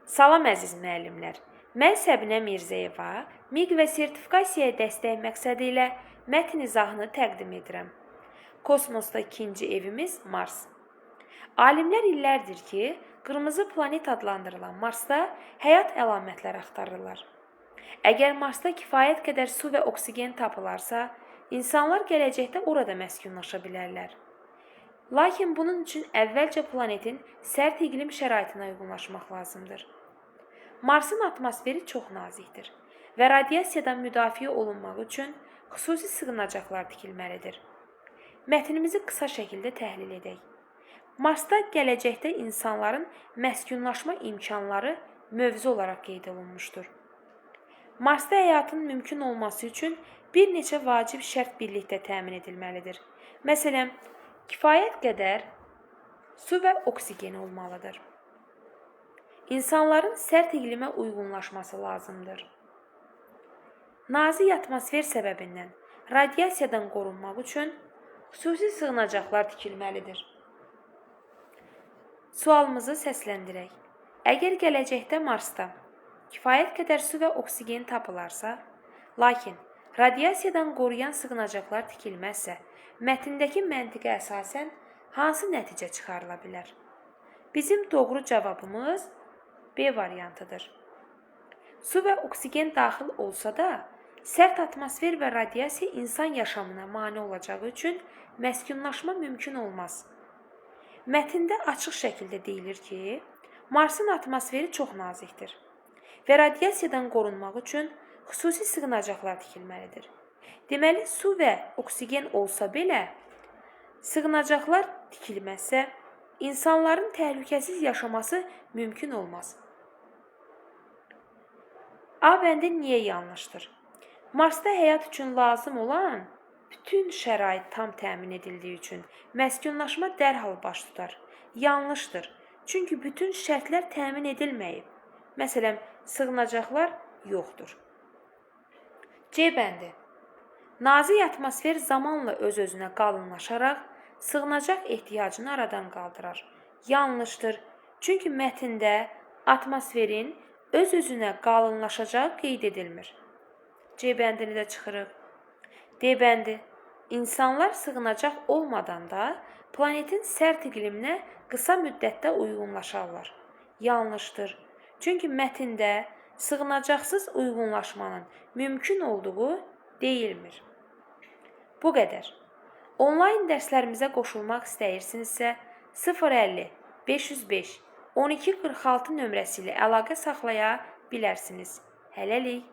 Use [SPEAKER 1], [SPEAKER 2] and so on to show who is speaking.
[SPEAKER 1] Salam əziz müəllimlər. Mən Səbinə Mirzəyeva MİQ və sertifikasiyaya dəstək məqsədi ilə mətn izahını təqdim edirəm. Kosmosda ikinci evimiz Mars. Alimlər illərdir ki, qırmızı planet adlandırılan Marsda həyat əlamətləri axtarırlar. Əgər Marsda kifayət qədər su və oksigen tapılarsa, insanlar gələcəkdə orada məskunlaşa bilərlər. Lakin bunun üçün əvvəlcə planetin sərt iqlim şəraitinə uyğunlaşmaq lazımdır. Marsın atmosferi çox nazikdir və radiasiyadan müdafiə olunmaq üçün xüsusi sığınacaqlar tikilməlidir. Mətnimizi qısa şəkildə təhlil edək. Marsda gələcəkdə insanların məskunlaşma imkanları mövzu olaraq qeyd olunmuşdur. Marsda həyatın mümkün olması üçün bir neçə vacib şərt birlikdə təmin edilməlidir. Məsələn, kifayət qədər su və oksigen olmalıdır. İnsanların sərt iqlimə uyğunlaşması lazımdır. Nazik atmosfer səbəbindən radiasiyadan qorunmaq üçün xüsusi sığınacaqlar tikilməlidir. Sualımızı səsləndirək. Əgər gələcəkdə Marsda kifayət qədər su və oksigen tapılarsa, lakin radiasiyadan qoruyan sığınacaqlar tikilməzsə, mətndəki məntiqə əsasən hansı nəticə çıxarıla bilər? Bizim doğru cavabımız B variantıdır. Su və oksigen daxil olsa da, sərt atmosfer və radiasiya insan yaşamına mane olacağı üçün məskunlaşma mümkün olmaz. Mətndə açıq şəkildə deyilir ki, Marsın atmosferi çox nazikdir və radiasiyadan qorunmaq üçün xüsusi sığınacaqlar tikilməlidir. Deməli, su və oksigen olsa belə, sığınacaqlar tikilməzsə, insanların təhlükəsiz yaşaması mümkün olmaz. A bəndi niyə yanlışdır? Marsda həyat üçün lazım olan bütün şərait tam təmin edildiyi üçün məskunlaşma dərhal baş tutar. Yanlışdır. Çünki bütün şərtlər təmin edilməyib. Məsələn, sığınacaqlar yoxdur. C bəndi. Nazik atmosfer zamanla öz-özünə qalınlaşaraq sığınacaq ehtiyacını aradan qaldırar. Yanlışdır. Çünki mətndə atmosferin öz-özünə qalınlaşacağı qeyd edilmir. C bəndini də çıxırıq. D bəndi. İnsanlar sığınacaq olmadan da planetin sərt iqliminə qısa müddətdə uyğunlaşarlar. Yanlışdır. Çünki mətndə sığınacaqsız uyğunlaşmanın mümkün olduğu deyilmir. Bu qədər. Onlayn dərslərimizə qoşulmaq istəyirsinizsə 050 505 1246 nömrəsi ilə əlaqə saxlaya bilərsiniz. Hələlik.